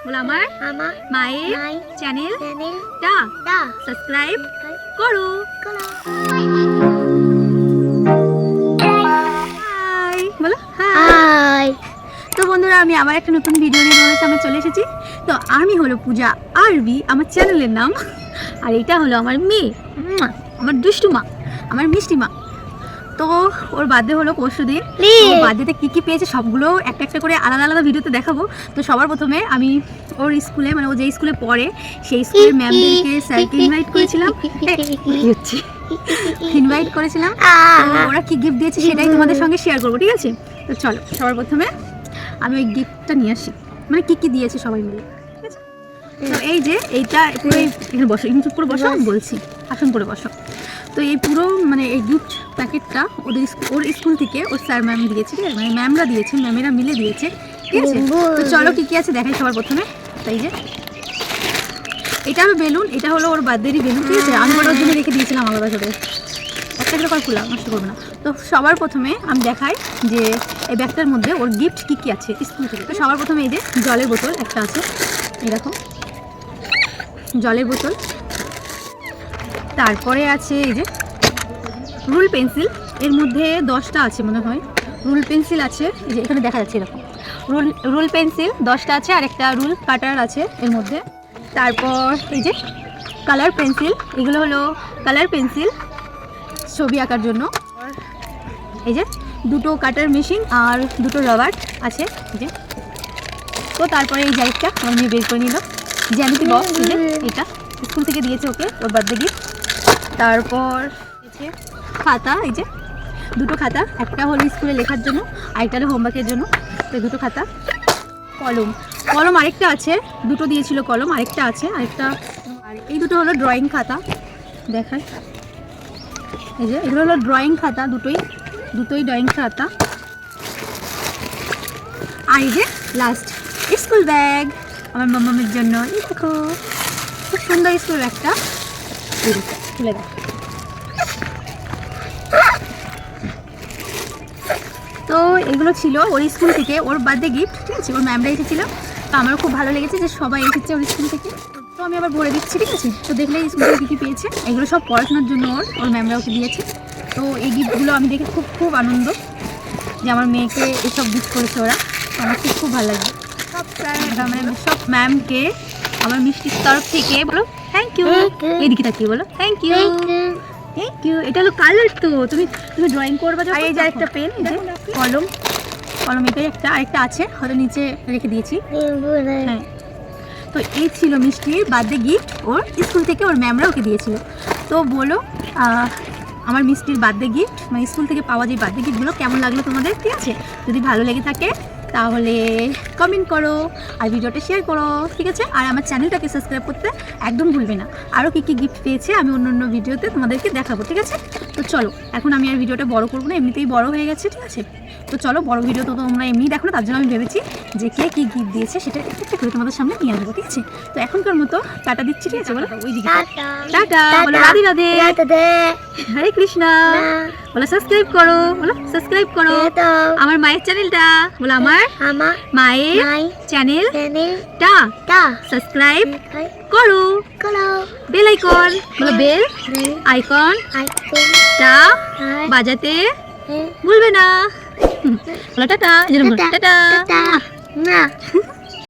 বলো আমার মায়ের চ্যানেলটা সাবস্ক্রাইব করো। হাই বলো হাই। তো বন্ধুরা, আমি আবার একটা নতুন ভিডিও নিয়ে তোমাদের সামনে চলে এসেছি। তো আমি হলো পূজা আরবি, আমার চ্যানেলের নাম। আর এটা হলো আমার মেয়ে, আমার দুষ্টু মা, আমার মিষ্টি মা। তো ওর বার্থডে হলো পরশুদিন। বার্থডেতে কী কী পেয়েছে সবগুলো একটা একটা করে আলাদা আলাদা ভিডিওতে দেখাবো। তো সবার প্রথমে আমি ওর স্কুলে, মানে ও যে স্কুলে পড়ে সেই স্কুলের ম্যামদেরকে, স্যারকে ইনভাইট করেছিলাম। ইনভাইট করেছিলাম, ওরা কি গিফট দিয়েছে সেটাই তোমাদের সঙ্গে শেয়ার করবো, ঠিক আছে? তো চলো, সবার প্রথমে আমি ওই গিফটটা নিয়ে আসি, মানে কী কী দিয়েছে সবাই মিলে, ঠিক আছে? তো এই যে এইটা পুরো, এখানে বসো, এখানে চুপ করে বসো, বলছি আসন করে বসো। তো এই পুরো মানে এই গিফট প্যাকেটটা ওর স্কুল থেকে ওর স্যার ম্যাম দিয়েছে, ঠিক আছে? মানে ম্যামরা দিয়েছে, ম্যামেরা মিলে দিয়েছে, ঠিক আছে? তো চলো কী কী আছে দেখাই সবার প্রথমে। তাই যে এটা হলো বেলুন, এটা হলো ওর বার্থডেরই বেলুন, ঠিক আছে? আমি ওর জন্য রেখে দিয়েছিলাম আলাদা করে, একটা করে খোলা, নষ্ট করবে না। তো সবার প্রথমে আমি দেখাই যে এই ব্যাগটার মধ্যে ওর গিফট কী কী আছে স্কুল থেকে। তো সবার প্রথমে এই যে জলের বোতল একটা আছে, এরকম জলের বোতল। তারপরে আছে এই যে রুল পেন্সিল, এর মধ্যে 10টা আছে মনে হয়। রুল পেন্সিল আছে, এই যে এখানে দেখা যাচ্ছে এরকম রুল পেন্সিল 10টা আছে, আর একটা রুল কাটার আছে এর মধ্যে। তারপর এই যে কালার পেন্সিল, এগুলো হলো কালার পেন্সিল ছবি আঁকার জন্য। এই যে দুটো কাটার মেশিন আর দুটো রাবার আছে, এই যে। তো তারপরে এই জায়গাটা আমার মেয়ে বের করে নিল, জ্যামিতি বক্স, এই যে এটা স্কুল থেকে দিয়েছে ওকে ওর বার্থডে গিফট। তারপর খাতা, এই যে দুটো খাতা, একটা হলো স্কুলে লেখার জন্য আর একটা হলো হোমওয়ার্কের জন্য। তো দুটো খাতা, কলম আরেকটা আছে, দুটো দিয়েছিল কলম, আরেকটা আছে, আরেকটা। আর এই দুটো হলো ড্রয়িং খাতা, দেখায় এই যে এগুলো হলো ড্রয়িং খাতা, দুটোই ড্রয়িং খাতা। আর এই যে লাস্ট স্কুল ব্যাগ আমার মামামের জন্য। এই দেখো খুব সুন্দর স্কুল ব্যাগটা, খুলে দেখ। তো এগুলো ছিল ওর স্কুল থেকে ওর বার্থডে গিফট, ঠিক আছে? ওর ম্যামরা এসেছিলো, তো আমারও খুব ভালো লেগেছে যে সবাই এসেছে ওর স্কুল থেকে। তো আমি আবার ভরে দিচ্ছি, ঠিক আছে? তো দেখলেই স্কুল থেকে কী কী পেয়েছে, এগুলো সব পড়াশোনার জন্য ওর ম্যামরা ওকে দিয়েছে। তো এই গিফটগুলো আমি দেখে খুব আনন্দ যে আমার মেয়েকে এসব গিফট করেছে ওরা, আমার খুব ভালো লাগবে। সব ম্যামকে আমার মিষ্টির তরফ থেকে বলো থ্যাংক ইউ। এইদিকে তাকিয়ে বলো থ্যাংক ইউ, থ্যাংক ইউ। এটা হলো কালার, তো তুমি ড্রয়িং করবে। আর এই যে একটা পেন, এই যে কলম, এটাই আরেকটা আছে, হয়তো নিচে রেখে দিয়েছি। হ্যাঁ, তো এই ছিল মিষ্টির বার্থডে গিফট, ওর স্কুল থেকে ওর ম্যামরা ওকে দিয়েছিল। তো বলো আমার মিষ্টির বার্থডে গিফট, মানে স্কুল থেকে পাওয়া যে বার্থডে গিফটগুলো কেমন লাগলো তোমাদের, ঠিক আছে? যদি ভালো লেগে থাকে তাহলে কমেন্ট করো আর ভিডিওটা শেয়ার করো, ঠিক আছে? আর আমার চ্যানেলটাকে সাবস্ক্রাইব করতে একদম ভুলবে না। আরও কী কী গিফট পেয়েছে আমি অন্য ভিডিওতে তোমাদেরকে দেখাবো, ঠিক আছে? তো চলো, এখন আমি আর ভিডিওটা বড় করবো না, এমনিতেই বড় হয়ে গেছে, ঠিক আছে? তো চলো, বড় ভিডিও তো তোমরা এমনি দেখো না, তার জন্য আমি ভেবেছি যে কে কী গিফট দিয়েছে সেটা একটা করে তোমাদের সামনে নিয়ে আসবো, ঠিক আছে? তো এখনকার মতো টাটা দিচ্ছি, ঠিক আছে? বলো ওইদিকে টাটা, বলো রাধে রাধে, হরে কৃষ্ণা, বলো সাবস্ক্রাইব করো, বলো সাবস্ক্রাইব করো আমার মায়ের চ্যানেলটা, বলো আমার মায়ের চ্যানেলটা সাবস্ক্রাইব করো, বেল আইকন, বলো বেল আইকন টা বাজাতে ভুলবে না। বলো টাটা, টাটা।